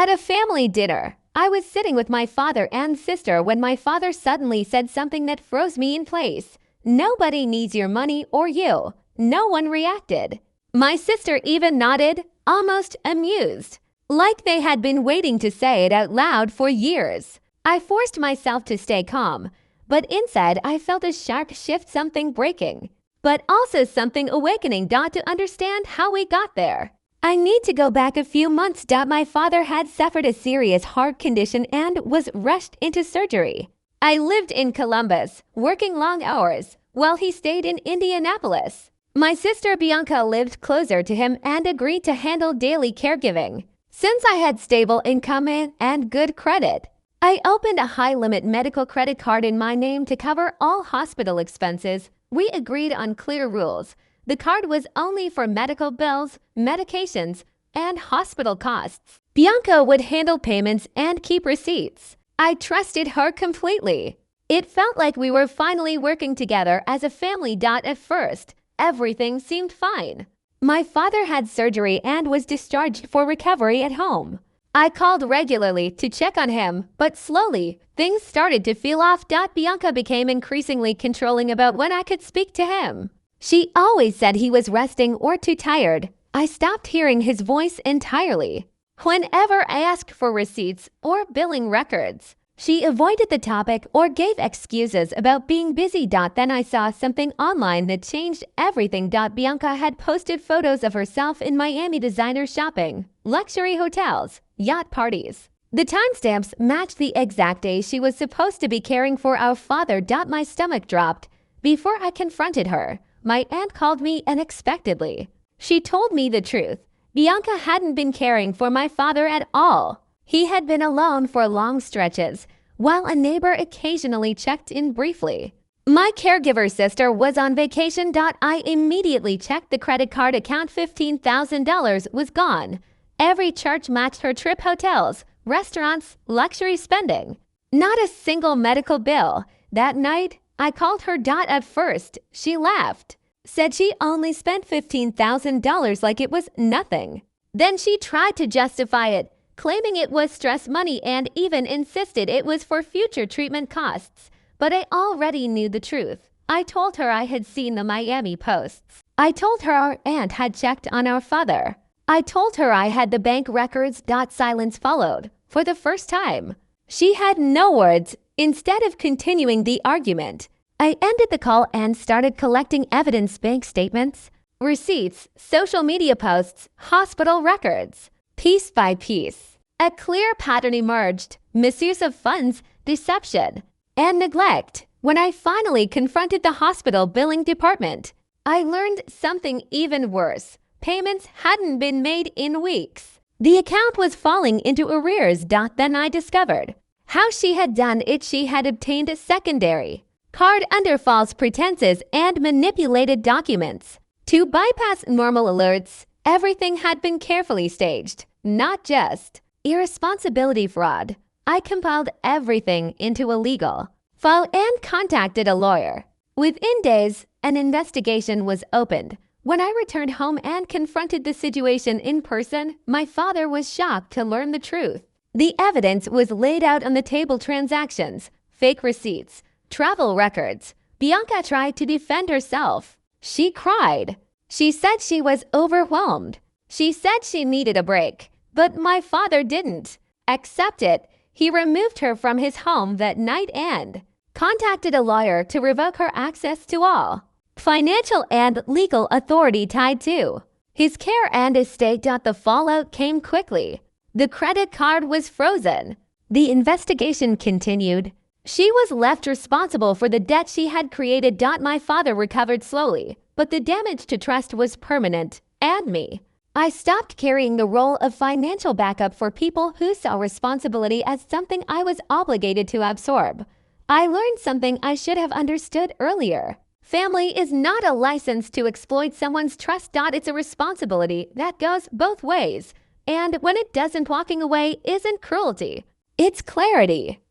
At a family dinner, I was sitting with my father and sister when my father suddenly said something that froze me in place. "Nobody needs your money or you." No one reacted. My sister even nodded, almost amused, like they had been waiting to say it out loud for years. I forced myself to stay calm, but inside I felt a sharp shift, something breaking, but also something awakening. To understand how we got there, I need to go back a few months. My father had suffered a serious heart condition and was rushed into surgery. I lived in Columbus, working long hours, while he stayed in Indianapolis. My sister Bianca lived closer to him and agreed to handle daily caregiving. Since I had stable income and good credit, I opened a high-limit medical credit card in my name to cover all hospital expenses. We agreed on clear rules. The card was only for medical bills, medications, and hospital costs. Bianca would handle payments and keep receipts. I trusted her completely. It felt like we were finally working together as a family. At first, everything seemed fine. My father had surgery and was discharged for recovery at home. I called regularly to check on him, but slowly, things started to feel off. Bianca became increasingly controlling about when I could speak to him. She always said he was resting or too tired. I stopped hearing his voice entirely. Whenever I asked for receipts or billing records, she avoided the topic or gave excuses about being busy. Then I saw something online that changed everything. Bianca had posted photos of herself in Miami, designer shopping, luxury hotels, yacht parties. The timestamps matched the exact day she was supposed to be caring for our father. My stomach dropped. Before I confronted her, my aunt called me unexpectedly. She told me the truth. Bianca hadn't been caring for my father at all. He had been alone for long stretches, while a neighbor occasionally checked in briefly. My caregiver sister was on vacation. I immediately checked the credit card account. $15,000 was gone. Every charge matched her trip, hotels, restaurants, luxury spending. Not a single medical bill. That night, I called her. At first, she laughed, said she only spent $15,000 like it was nothing. Then she tried to justify it, claiming it was stress money and even insisted it was for future treatment costs. But I already knew the truth. I told her I had seen the Miami posts. I told her our aunt had checked on our father. I told her I had the bank records. Silence followed. For the first time, she had no words. Instead of continuing the argument, I ended the call and started collecting evidence: bank statements, receipts, social media posts, hospital records. Piece by piece, a clear pattern emerged: misuse of funds, deception, and neglect. When I finally confronted the hospital billing department, I learned something even worse. Payments hadn't been made in weeks. The account was falling into arrears. Then I discovered how she had done it. She had obtained a secondary card under false pretenses and manipulated documents to bypass normal alerts. Everything had been carefully staged, not just irresponsibility fraud. I compiled everything into a legal file and contacted a lawyer. Within days, an investigation was opened. When I returned home and confronted the situation in person, my father was shocked to learn the truth. The evidence was laid out on the table: transactions, fake receipts, travel records. Bianca tried to defend herself. She cried. She said she was overwhelmed. She said she needed a break. But my father didn't accept it. He removed her from his home that night and contacted a lawyer to revoke her access to all financial and legal authority tied to his care and estate. The fallout came quickly. The credit card was frozen. The investigation continued. She was left responsible for the debt she had created. My father recovered slowly, but the damage to trust was permanent. And me. I stopped carrying the role of financial backup for people who saw responsibility as something I was obligated to absorb. I learned something I should have understood earlier. Family is not a license to exploit someone's trust. It's a responsibility that goes both ways. And when it doesn't, walking away isn't cruelty. It's clarity.